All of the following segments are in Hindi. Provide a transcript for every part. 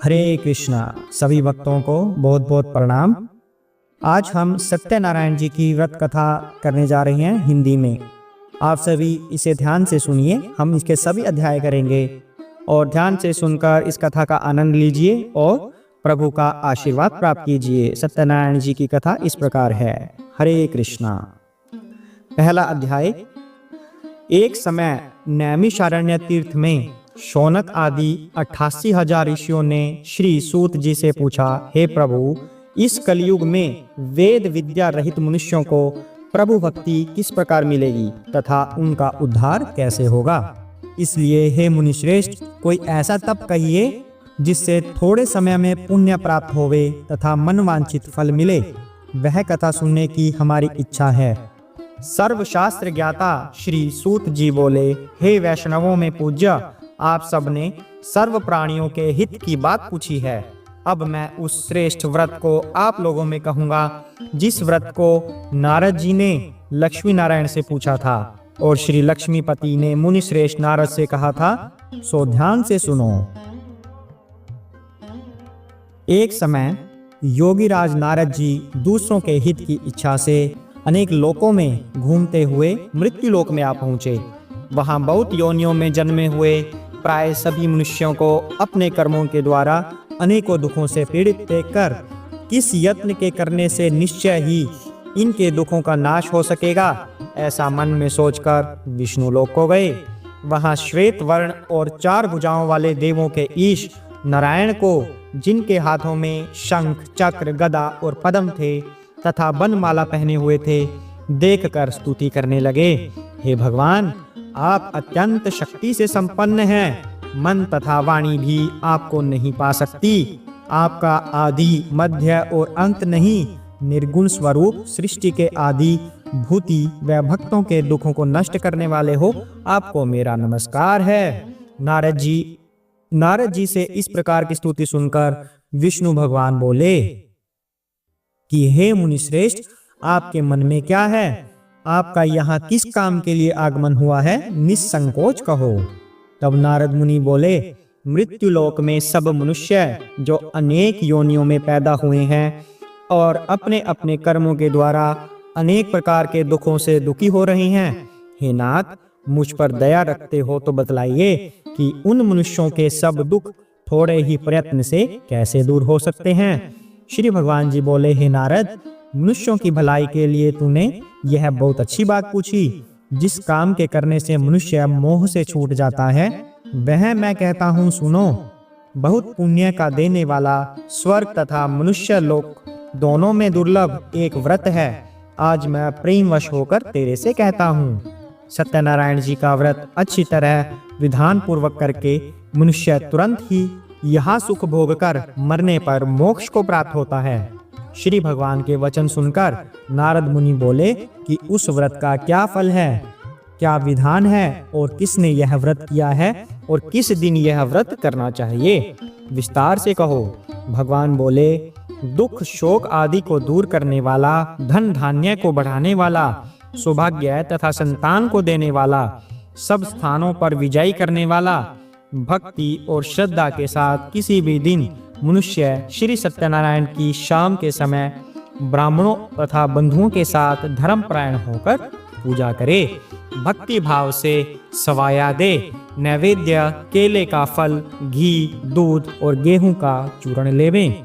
हरे कृष्णा। सभी भक्तों को बहुत बहुत प्रणाम। आज हम सत्यनारायण जी की व्रत कथा करने जा रहे हैं हिंदी में। आप सभी इसे ध्यान से सुनिए। हम इसके सभी अध्याय करेंगे और ध्यान से सुनकर इस कथा का आनंद लीजिए और प्रभु का आशीर्वाद प्राप्त कीजिए। सत्यनारायण जी की कथा इस प्रकार है। हरे कृष्णा। पहला अध्याय। एक समय नैमिषारण्य तीर्थ में शौनक आदि 88,000 ऋषियों ने श्री सूत जी से पूछा, हे प्रभु, इस कलयुग में वेद विद्या रहित मनुष्यों को प्रभु भक्ति किस प्रकार मिलेगी तथा उनका उद्धार कैसे होगा? इसलिए हे मुनिश्रेष्ठ, कोई ऐसा तप कहिए जिससे थोड़े समय में पुण्य प्राप्त होवे तथा मनवांछित फल मिले। वह कथा सुनने की हमारी इच्छा है। सर्वशास्त्र ज्ञाता श्री सूत जी बोले, हे वैष्णवों में पूज्य, आप सबने सर्व प्राणियों के हित की बात पूछी है। अब मैं उस श्रेष्ठ व्रत को आप लोगों में कहूंगा जिस व्रत को नारद जी ने लक्ष्मी नारायण से पूछा था और श्री लक्ष्मीपति ने मुनि श्रेष्ठ नारद से कहा था, सो ध्यान से सुनो। एक समय योगीराज नारद जी दूसरों के हित की इच्छा से अनेक लोकों में घूमते हुए मृत्यु लोक में आ पहुंचे। वहां बहुत योनियों में जन्मे हुए प्राय सभी मनुष्यों को अपने कर्मों के द्वारा अनेकों दुखों से पीड़ित देखकर किस यत्न के करने से निश्चय ही इनके दुखों का नाश हो सकेगा, ऐसा मन में सोचकर विष्णु लोक को गए। वहां श्वेत वर्ण और 4 भुजाओं वाले देवों के ईश नारायण को, जिनके हाथों में शंख, चक्र, गदा और पद्म थे तथा बनमाला पहने हुए थे, देखकर स्तुति करने लगे। हे भगवान, आप अत्यंत शक्ति से संपन्न हैं। मन तथा वाणी भी आपको नहीं पा सकती। आपका आदि, मध्य और अंत नहीं, निर्गुण स्वरूप सृष्टि के आदि भूति व भक्तों के दुखों को नष्ट करने वाले हो, आपको मेरा नमस्कार है। नारद जी से इस प्रकार की स्तुति सुनकर विष्णु भगवान बोले कि हे मुनिश्रेष्ठ, आपके मन में क्या है? आपका यहाँ किस काम के लिए आगमन हुआ है? निसंकोच कहो। तब नारद मुनि बोले, मृत्यु लोक में सब मनुष्य जो अनेक योनियों में पैदा हुए हैं और अपने अपने कर्मों के द्वारा अनेक प्रकार के दुखों से दुखी हो रहे हैं, हे नाथ, मुझ पर दया रखते हो तो बतलाइए कि उन मनुष्यों के सब दुख थोड़े ही प्रयत्न से कैसे दूर हो सकते हैं। श्री भगवान जी बोले, हे नारद, मनुष्यों की भलाई के लिए तूने यह बहुत अच्छी बात पूछी। जिस काम के करने से मनुष्य मोह से छूट जाता है, वह मैं कहता हूँ, सुनो। बहुत पुण्य का देने वाला स्वर्ग तथा मनुष्य लोक दोनों में दुर्लभ एक व्रत है। आज मैं प्रेमवश होकर तेरे से कहता हूँ। सत्यनारायण जी का व्रत अच्छी तरह विधान पूर्वक करके मनुष्य तुरंत ही यहाँ सुख भोग कर मरने पर मोक्ष को प्राप्त होता है। श्री भगवान के वचन सुनकर नारद मुनि बोले कि उस व्रत का क्या फल है, क्या विधान है और किसने यह व्रत किया है और किस दिन यह व्रत करना चाहिए, विस्तार से कहो। भगवान बोले, दुख शोक आदि को दूर करने वाला, धन धान्य को बढ़ाने वाला, सौभाग्य तथा संतान को देने वाला, सब स्थानों पर विजयी करने वाला, भक्ति और श्रद्धा के साथ किसी भी दिन मनुष्य श्री सत्यनारायण की शाम के समय ब्राह्मणों तथा बंधुओं के साथ धर्मपरायण होकर पूजा करे। भक्ति भाव से सवाया दे, नैवेद्य केले का फल, घी, दूध और गेहूं का चूर्ण लेवें।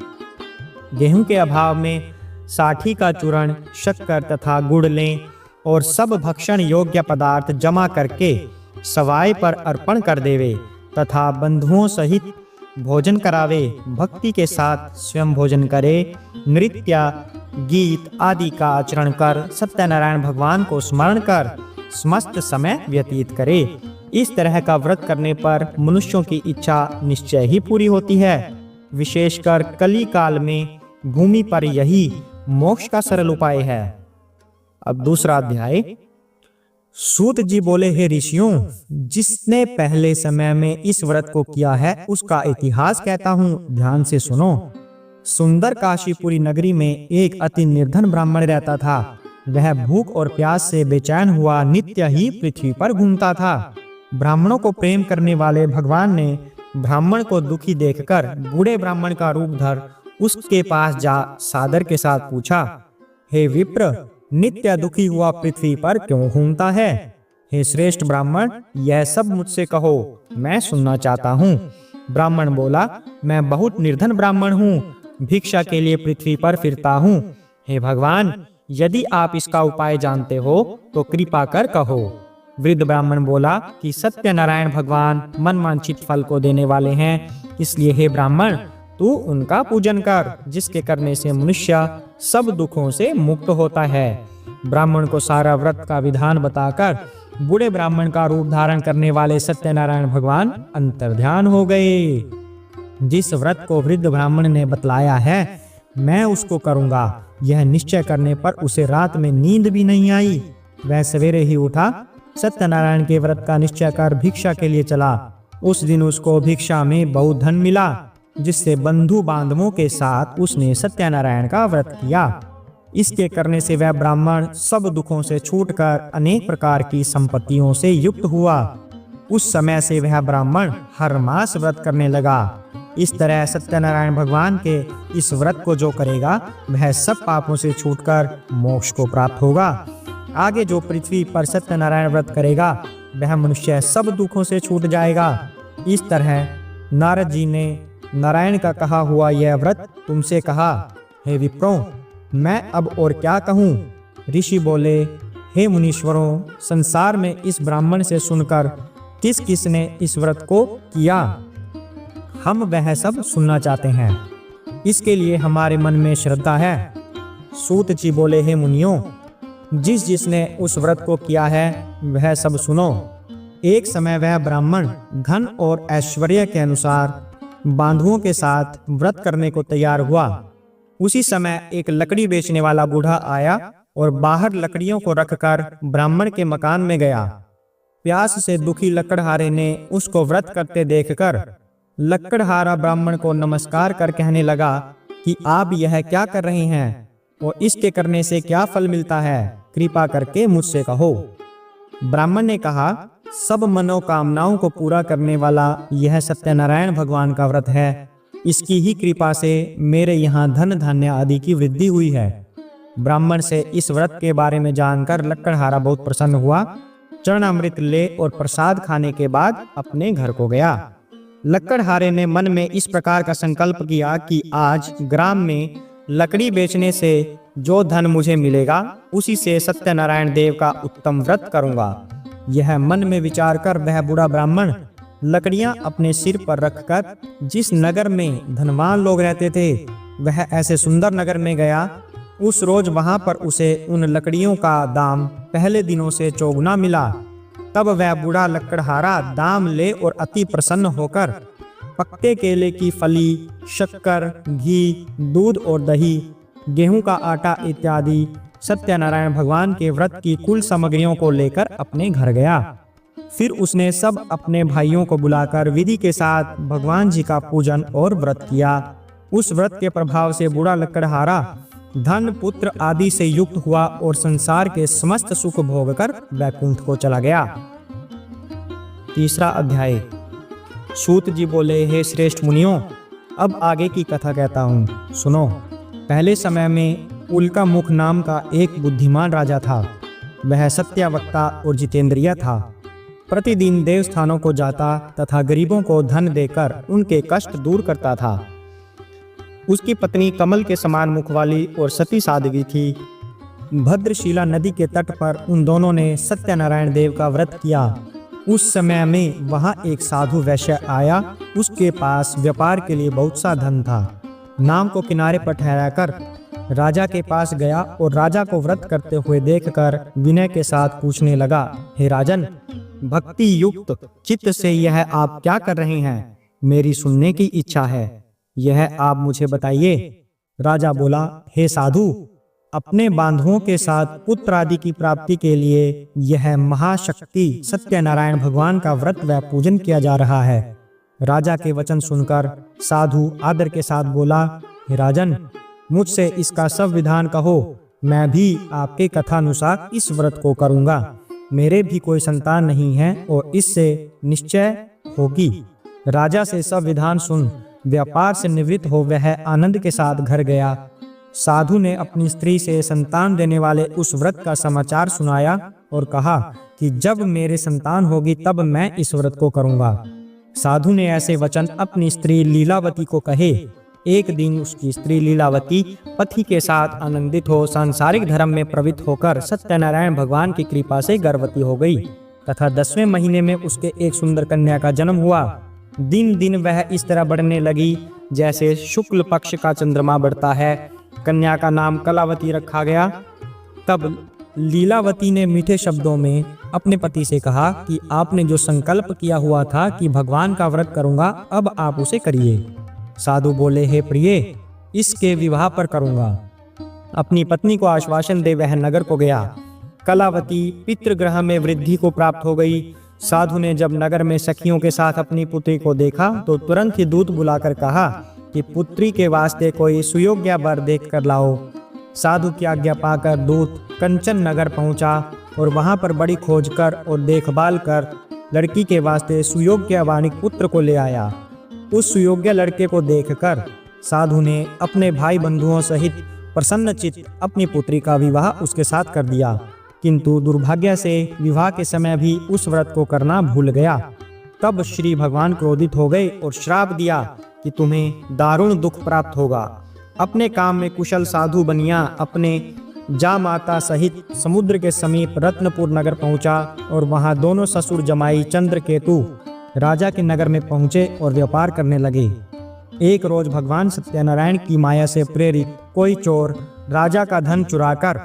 गेहूं के अभाव में साठी का चूर्ण, शक्कर तथा गुड़ लें और सब भक्षण योग्य पदार्थ जमा करके सवाय पर अर्पण कर देवे तथा बंधुओं सहित भोजन करावे। भक्ति के साथ स्वयं भोजन करे। नृत्य, गीत आदि का आचरण कर सत्यनारायण भगवान को स्मरण कर समस्त समय व्यतीत करे। इस तरह का व्रत करने पर मनुष्यों की इच्छा निश्चय ही पूरी होती है। विशेषकर कली काल में भूमि पर यही मोक्ष का सरल उपाय है। अब दूसरा अध्याय। सूत जी बोले, हे ऋषियों, जिसने पहले समय में इस व्रत को किया है उसका इतिहास कहता हूँ, ध्यान से सुनो। सुंदर काशीपुरी नगरी में एक अति निर्धन ब्राह्मण रहता था। वह भूख और प्यास से बेचैन हुआ नित्य ही पृथ्वी पर घूमता था। ब्राह्मणों को प्रेम करने वाले भगवान ने ब्राह्मण को दुखी देखकर बूढ़े ब्राह्मण का रूप धर उसके पास जा सादर के साथ पूछा, हे विप्र, नित्य दुखी हुआ पृथ्वी पर क्यों घूमता है? हे श्रेष्ठ ब्राह्मण, यह सब मुझसे कहो, मैं सुनना चाहता हूँ। ब्राह्मण बोला, मैं बहुत निर्धन ब्राह्मण हूँ, भिक्षा के लिए पृथ्वी पर फिरता हूँ। हे भगवान, यदि आप इसका उपाय जानते हो तो कृपा कर कहो। वृद्ध ब्राह्मण बोला कि सत्यनारायण भगवान मनवांछित फल को देने वाले हैं, इसलिए हे ब्राह्मण, तू उनका पूजन कर, जिसके करने से मनुष्य सब दुखों से मुक्त होता है। ब्राह्मण को सारा व्रत का विधान बताकर बूढ़े ब्राह्मण का रूप धारण करने वाले सत्यनारायण भगवान अंतर्ध्यान हो गए। जिस व्रत को वृद्ध ब्राह्मण ने बतलाया है, मैं उसको करूंगा, यह निश्चय करने पर उसे रात में नींद भी नहीं आई। वह सवेरे ही उठा, सत्यनारायण के व्रत का निश्चय कर भिक्षा के लिए चला। उस दिन उसको भिक्षा में बहुत धन मिला, जिससे बंधु बांधवों के साथ उसने सत्यनारायण का व्रत किया। इसके करने से वह ब्राह्मण सब दुखों से छूटकर अनेक प्रकार की संपत्तियों से युक्त हुआ। उस समय से वह ब्राह्मण हर मास व्रत करने लगा। इस तरह सत्यनारायण भगवान के इस व्रत को जो करेगा वह सब पापों से छूटकर मोक्ष को प्राप्त होगा। आगे जो पृथ्वी पर सत्यनारायण व्रत करेगा वह मनुष्य सब दुखों से छूट जाएगा। इस तरह नारद जी ने नारायण का कहा हुआ यह व्रत तुमसे कहा। हे विप्रों, मैं अब और क्या कहूँ? ऋषि बोले, हे मुनीश्वरों, संसार में इस ब्राह्मण से सुनकर किस किस ने इस व्रत को किया, हम वह सब सुनना चाहते हैं। इसके लिए हमारे मन में श्रद्धा है। सूत जी बोले, हे मुनियों, जिस जिसने उस व्रत को किया है वह सब सुनो। एक समय वह ब्राह्मण धन और ऐश्वर्य के अनुसार बांधुओं के साथ व्रत करने को तैयार हुआ। उसी समय एक लकड़ी बेचने वाला बूढ़ा आया और बाहर लकड़ियों को रखकर ब्राह्मण के मकान में गया। प्यास से दुखी लकड़हारे ने उसको व्रत करते देखकर लकड़हारा ब्राह्मण को नमस्कार कर कहने लगा कि आप यह क्या कर रहे हैं और इसके करने से क्या फल मिलता है, कृपा करके मुझसे कहो। ब्राह्मण ने कहा, सब मनोकामनाओं को पूरा करने वाला यह सत्यनारायण भगवान का व्रत है। इसकी ही कृपा से मेरे यहाँ धन धान्य आदि की वृद्धि हुई है। ब्राह्मण से इस व्रत के बारे में जानकर लकड़हारा बहुत प्रसन्न हुआ। चरणामृत ले और प्रसाद खाने के बाद अपने घर को गया। लकड़हारे ने मन में इस प्रकार का संकल्प किया कि आज ग्राम में लकड़ी बेचने से जो धन मुझे मिलेगा उसी से सत्यनारायण देव का उत्तम व्रत करूंगा। यह मन में विचार कर वह बूढ़ा ब्राह्मण लकड़ियां अपने सिर पर रखकर जिस नगर में धनवान लोग रहते थे वह ऐसे सुंदर नगर में गया। उस रोज वहां पर उसे उन लकड़ियों का दाम पहले दिनों से चौगुना मिला। तब वह बूढ़ा लकड़हारा दाम ले और अति प्रसन्न होकर पक्के केले की फली, शक्कर, घी, दूध और दही, गेहूं का आटा इत्यादि सत्यनारायण भगवान के व्रत की कुल सामग्रियों को लेकर अपने घर गया। फिर उसने सब अपने भाइयों को बुलाकर विधि के साथ भगवान जी का पूजन और व्रत किया। उस व्रत के प्रभाव से बूढ़ा लकड़हारा धन, पुत्र आदि से युक्त हुआ और संसार के समस्त सुख भोगकर वैकुंठ को चला गया। तीसरा अध्याय। सूत जी बोले, हे श्रेष्ठ मुनियों, अब आगे की कथा कहता हूँ, सुनो। पहले समय में उल्का मुख नाम का एक बुद्धिमान राजा था। वह सत्यवक्ता और जितेंद्रिय था। प्रतिदिन देवस्थानों को जाता तथा गरीबों को धन देकर उनके कष्ट दूर करता था। उसकी पत्नी कमल के समान मुख वाली और सती साध्वी थी। भद्रशिला नदी के तट पर उन दोनों ने सत्यनारायण देव का व्रत किया। उस समय में वहां एक साधु वैश्य आया। उसके पास व्यापार के लिए बहुत सा धन था। नाव को किनारे पर ठहराकर राजा के पास गया और राजा को व्रत करते हुए देखकर विनय के साथ पूछने लगा, हे राजन, भक्ति युक्त चित्त से यह आप क्या कर रहे हैं? मेरी सुनने की इच्छा है, यह आप मुझे बताइए। राजा बोला, हे साधु, अपने बांधवों के साथ पुत्र आदि की प्राप्ति के लिए यह महाशक्ति सत्यनारायण भगवान का व्रत व पूजन किया जा रहा है। राजा के वचन सुनकर साधु आदर के साथ बोला, हे राजन, मुझसे इसका सब विधान कहो, मैं भी आपके कथानुसार इस व्रत को करूंगा। मेरे भी कोई संतान नहीं है और इससे निश्चय होगी। राजा से सब विधान सुन व्यापार से निवृत्त हो वह आनंद के साथ घर गया। साधु ने अपनी स्त्री से संतान देने वाले उस व्रत का समाचार सुनाया और कहा कि जब मेरे संतान होगी तब मैं इस व्रत को करूंगा। साधु ने ऐसे वचन अपनी स्त्री लीलावती को कहे। एक दिन उसकी स्त्री लीलावती पति के साथ आनंदित हो सांसारिक धर्म में प्रवृत्त होकर सत्यनारायण भगवान की कृपा से गर्भवती हो गई तथा 10वें महीने में उसके एक सुंदर कन्या का जन्म हुआ। दिन दिन वह इस तरह बढ़ने लगी जैसे शुक्ल पक्ष का चंद्रमा बढ़ता है। कन्या का नाम कलावती रखा गया। तब लीलावती ने मीठे शब्दों में अपने पति से कहा कि आपने जो संकल्प किया हुआ था कि भगवान का व्रत करूंगा, अब आप उसे करिए। साधु बोले, हे प्रिय, इसके विवाह पर करूंगा। अपनी पत्नी को आश्वासन दे वह नगर को गया। कलावती पितृगृह में वृद्धि को प्राप्त हो गई। साधु ने जब नगर में सखियों के साथ अपनी पुत्री को देखा तो तुरंत ही दूत बुलाकर कहा कि पुत्री के वास्ते कोई सुयोग्य वर देख कर लाओ। साधु की आज्ञा पाकर दूत कंचन नगर पहुंचा और वहां पर बड़ी खोज कर और देखभाल कर लड़की के वास्ते सुयोग्य वाणिक पुत्र को ले आया। उस सुयोग्य लड़के को देखकर साधु ने अपने भाई बंधुओं सहित प्रसन्नचित्त अपनी पुत्री का विवाह उसके साथ कर दिया, किंतु दुर्भाग्य से विवाह के समय भी उस व्रत को करना भूल गया। तब श्री भगवान क्रोधित हो गए और श्राप दिया कि तुम्हें दारुण दुख प्राप्त होगा। अपने काम में कुशल साधु बनिया अपने जा माता सहित समुद्र के समीप रत्नपुर नगर पहुंचा और वहां दोनों ससुर जमाई चंद्रकेतु राजा के नगर में पहुंचे और व्यापार करने लगे। एक रोज भगवान सत्यनारायण की माया से प्रेरित कोई चोर राजा का धन चुराकर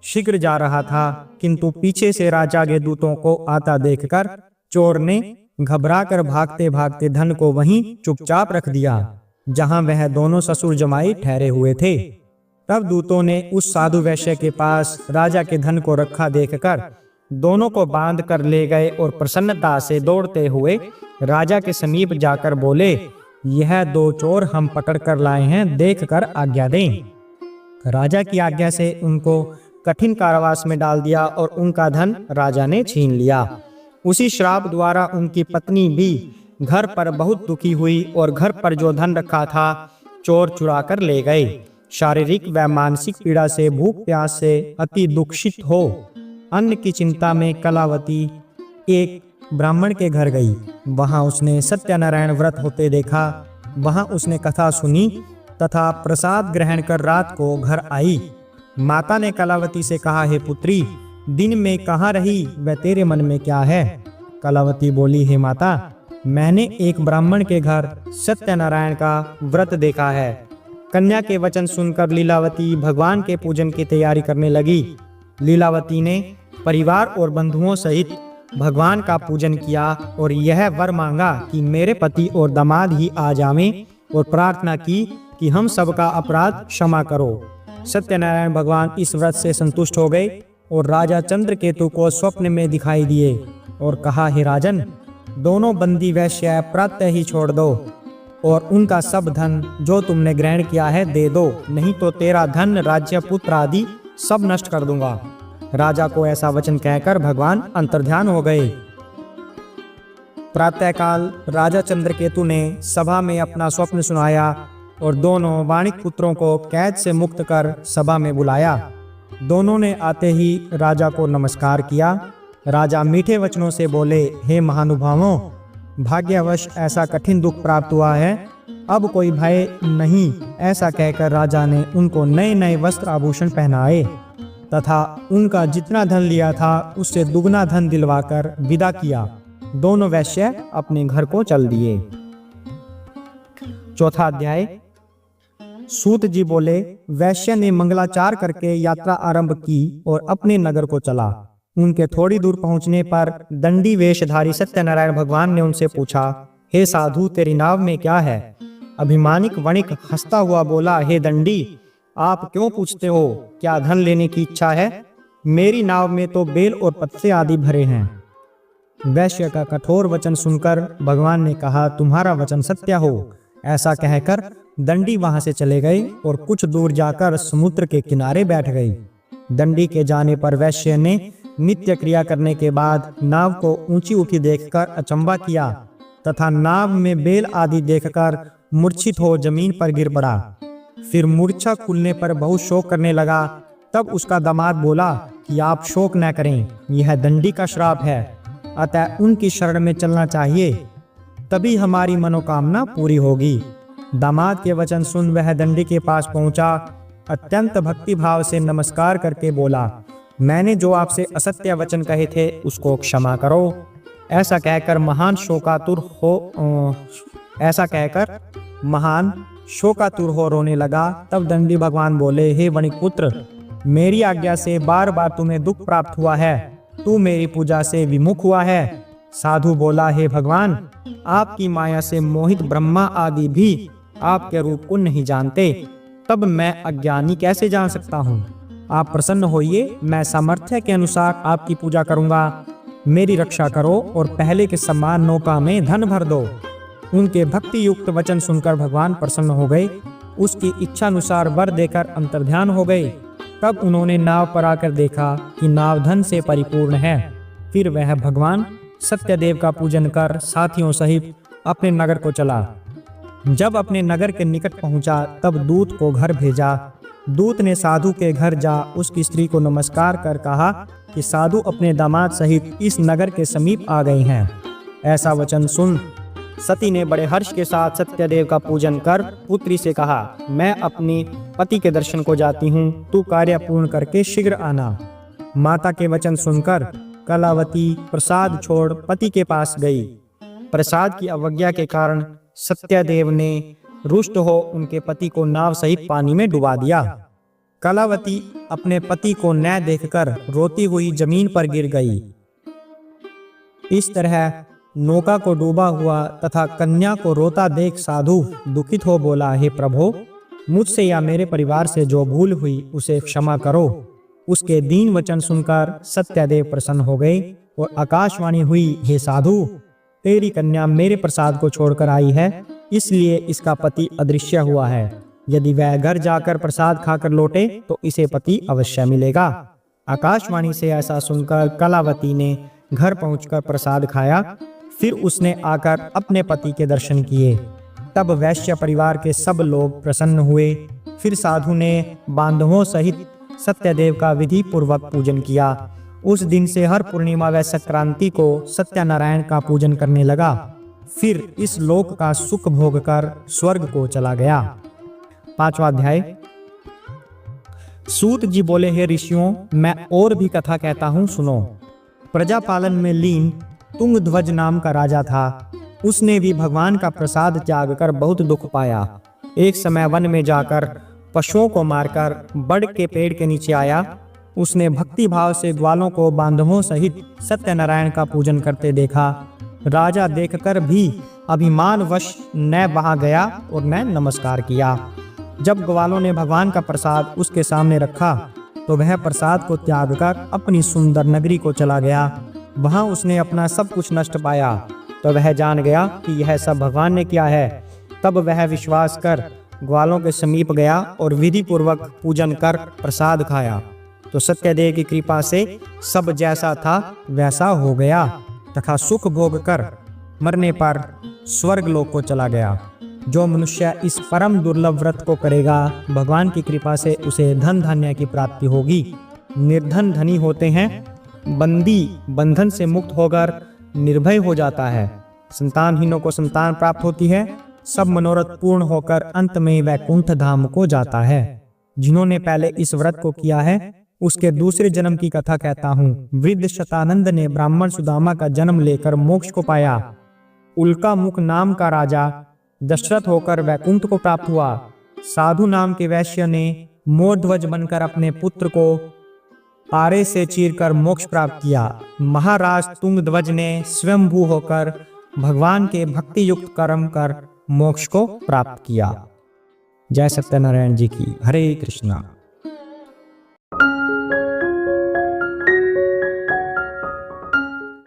शीघ्र जा रहा था, किंतु पीछे से राजा के दूतों को आता देखकर चोर ने घबराकर भागते भागते धन को वहीं चुपचाप रख दिया जहां वह दोनों ससुर जमाई ठहरे हुए थे। तब दूतों ने उस साधु वैश्य के पास राजा के धन को रखा देखकर दोनों को बांध कर ले गए और प्रसन्नता से दौड़ते हुए राजा के समीप जाकर बोले, यह दो चोर हम पकड़ कर लाए हैं, देख कर आज्ञा दें। राजा की आज्ञा से उनको कठिन कारावास में डाल दिया और उनका धन राजा ने छीन लिया। उसी श्राप द्वारा उनकी पत्नी भी घर पर बहुत दुखी हुई और घर पर जो धन रखा था चोर चुरा कर ले गए। शारीरिक व मानसिक पीड़ा से, भूख प्यास से अति दुखित हो अन्न की चिंता में कलावती एक ब्राह्मण के घर गई। वहां उसने सत्यनारायण व्रत होते देखा। वहां उसने कथा सुनी तथा प्रसाद ग्रहण कर रात को घर आई। माता ने कलावती से कहा, हे पुत्री, दिन में कहाँ रही व तेरे मन में क्या है? कलावती बोली, हे माता, मैंने एक ब्राह्मण के घर सत्यनारायण का व्रत देखा है। कन्या के वचन सुनकर लीलावती भगवान के पूजन की तैयारी करने लगी। लीलावती ने परिवार और बंधुओं सहित भगवान का पूजन किया और यह वर मांगा कि मेरे पति और दामाद ही आ जावें और प्रार्थना की कि हम सबका अपराध क्षमा करो। सत्यनारायण भगवान इस व्रत से संतुष्ट हो गए और राजा चंद्रकेतु को स्वप्न में दिखाई दिए और कहा, हे राजन, दोनों बंदी वैश्य प्रातः ही छोड़ दो और उनका सब धन जो तुमने ग्रहण किया है दे दो, नहीं तो तेरा धन, राज्य, पुत्र आदि सब नष्ट कर दूंगा। राजा को ऐसा वचन कहकर भगवान अंतर्ध्यान हो गए। प्रातःकाल राजा चंद्रकेतु ने सभा में अपना स्वप्न सुनाया और दोनों वाणिक पुत्रों को कैद से मुक्त कर सभा में बुलाया। दोनों ने आते ही राजा को नमस्कार किया। राजा मीठे वचनों से बोले, हे महानुभावों, भाग्यवश ऐसा कठिन दुख प्राप्त हुआ है, अब कोई भय नहीं। ऐसा कहकर राजा ने उनको नए नए वस्त्र आभूषण पहनाए तथा उनका जितना धन लिया था उससे दुगना धन दिलवाकर विदा किया। दोनों वैश्य अपने घर को चल दिए। चौथा अध्याय। सूत जी बोले, वैश्य ने मंगलाचार करके यात्रा आरंभ की और अपने नगर को चला। उनके थोड़ी दूर पहुंचने पर दंडी वेशधारी सत्यनारायण भगवान ने उनसे पूछा, हे साधु, तेरी नाव में क्या है? अभिमानिक वणिक हंसता हुआ बोला, हे दंडी, आप क्यों पूछते हो? क्या धन लेने की इच्छा है? मेरी नाव में तो बेल और पत्ते आदि भरे हैं। वैश्य का कठोर वचन सुनकर भगवान ने कहा, तुम्हारा वचन सत्य हो। ऐसा कहकर दंडी वहां से चले गए और कुछ दूर जाकर समुद्र के किनारे बैठ गए। दंडी के जाने पर वैश्य ने नित्य क्रिया करने के बाद नाव को ऊंची उठी देखकर अचंबा किया। तथा नाव में बेल आदि देखकर मूर्छित हो जमीन पर गिर पड़ा। फिर मूर्छा खुलने पर बहुत शोक करने लगा। तब उसका दामाद बोला कि आप शोक न करें, यह दंडी का श्राप है, अतः उनकी शरण में चलना चाहिए, तभी हमारी मनोकामना पूरी होगी। दामाद के वचन सुन वह दंडी के पास पहुंचा, अत्यंत भक्ति भाव से नमस्कार करके बोला, मैंने जो आपसे असत्य वचन कहे थे उसको क्षमा करो। ऐसा कहकर महान शोकातुर हो रोने लगा। तब दंडी भगवान बोले, हे वणिक पुत्र, मेरी आज्ञा से बार बार तुम्हें दुख प्राप्त हुआ है, तू मेरी पूजा से विमुख हुआ है। साधु बोला, हे भगवान, आपकी माया से मोहित ब्रह्मा आदि भी आपके रूप को नहीं जानते, तब मैं अज्ञानी कैसे जान सकता हूँ। आप प्रसन्न होइए, मैं सामर्थ्य के अनुसार आपकी पूजा करूंगा। मेरी रक्षा करो और पहले के समान नौका में धन भर दो। उनके भक्ति युक्त वचन सुनकर भगवान प्रसन्न हो गए, उसकी इच्छा अनुसार वर देकर अंतर्ध्यान हो गए। तब उन्होंने नाव पर आकर देखा कि नाव धन से परिपूर्ण है। फिर वह भगवान सत्यदेव का पूजन कर साथियों सहित अपने नगर को चला। जब अपने नगर के निकट पहुंचा तब दूत को घर भेजा। दूत ने साधु के घर जा उसकी स्त्री को नमस्कार कर कहा कि साधु अपने दामाद सहित इस नगर के समीप आ गए हैं। ऐसा वचन सुन सती ने बड़े हर्ष के साथ सत्यदेव का पूजन कर पुत्री से कहा, मैं अपने पति के दर्शन को जाती हूँ, तू कार्य पूर्ण करके शीघ्र आना। माता के वचन सुनकर कलावती प्रसाद छोड़ पति के पास गई। प्रसाद की अवज्ञा के कारण सत्यदेव ने रुष्ट हो उनके पति को नाव सहित पानी में डुबा दिया। कलावती अपने पति को न देखकर रोती हुई जमीन पर गिर गई। इस तरह नौका को डूबा हुआ तथा कन्या को रोता देख साधु दुखित हो बोला, हे प्रभो, मुझसे या मेरे परिवार से जो भूल हुई उसे क्षमा करो। उसके दीन वचन सुनकर सत्यदेव प्रसन्न हो गए और आकाशवाणी हुई, हे साधु, तेरी कन्या मेरे प्रसाद को छोड़कर आई है, इसलिए इसका पति अदृश्य हुआ है। यदि वह घर जाकर प्रसाद खाकर लौटे तो इसे पति अवश्य मिलेगा। आकाशवाणी से ऐसा सुनकर कलावती ने घर पहुंचकर प्रसाद खाया। फिर उसने आकर अपने पति के दर्शन किए। तब वैश्य परिवार के सब लोग प्रसन्न हुए। फिर साधु ने बांधवों सहित सत्यदेव का विधि पूर्वक पूजन किया। उस दिन से हर पूर्णिमा व संक्रांति को सत्यनारायण का पूजन करने लगा। फिर इस लोक का सुख भोग कर स्वर्ग को चला गया। 5वां अध्याय। सूत जी बोले, हे ऋषियों, मैं और भी कथा कहता हूँ, सुनो। प्रजा पालन में लीन तुंगध्वज नाम का राजा था। उसने भी भगवान का प्रसाद त्याग कर बहुत दुख पाया। एक समय वन में जाकर पशुओं को मारकर बड़ के पेड़ के नीचे आया। उसने भक्ति भाव से ग्वालों को बांधवों सहित सत्यनारायण का पूजन करते देखा। राजा देखकर भी अभिमानवश न वहां गया और न नमस्कार किया। जब ग्वालों ने भगवान का प्रसाद उसके सामने रखा तो वह प्रसाद को त्याग कर अपनी सुंदर नगरी को चला गया। वहां उसने अपना सब कुछ नष्ट पाया तो वह जान गया कि यह सब भगवान ने किया है। तब वह विश्वास कर ग्वालों के समीप गया और विधि पूर्वक पूजन कर प्रसाद खाया तो सत्यदेव की कृपा से सब जैसा था वैसा हो गया तथा सुख भोग कर मरने पर स्वर्ग लोक को चला गया। जो मनुष्य इस परम दुर्लभ व्रत को करेगा, भगवान की कृपा से उसे धन धान्य की प्राप्ति होगी। निर्धन धनी होते हैं, बंदी बंधन से मुक्त होकर निर्भय हो जाता है, संतानहीनों को संतान प्राप्त होती है, सब मनोरथ पूर्ण होकर अंत में वैकुंठ धाम को जाता है। जिन्होंने पहले इस व्रत को किया है उसके दूसरे जन्म की कथा कहता हूँ। वृद्ध शतानंद ने ब्राह्मण सुदामा का जन्म लेकर मोक्ष को पाया। उल्का मुख नाम का राजा दशरथ होकर वैकुंठ को प्राप्त हुआ। साधु नाम के वैश्य ने मोरध्वज बनकर अपने पुत्र को आरे से चीरकर मोक्ष प्राप्त किया। महाराज तुंगध्वज ने स्वयंभू होकर भगवान के भक्ति युक्त कर्म कर मोक्ष को प्राप्त किया। जय सत्यनारायण जी की। हरे कृष्णा।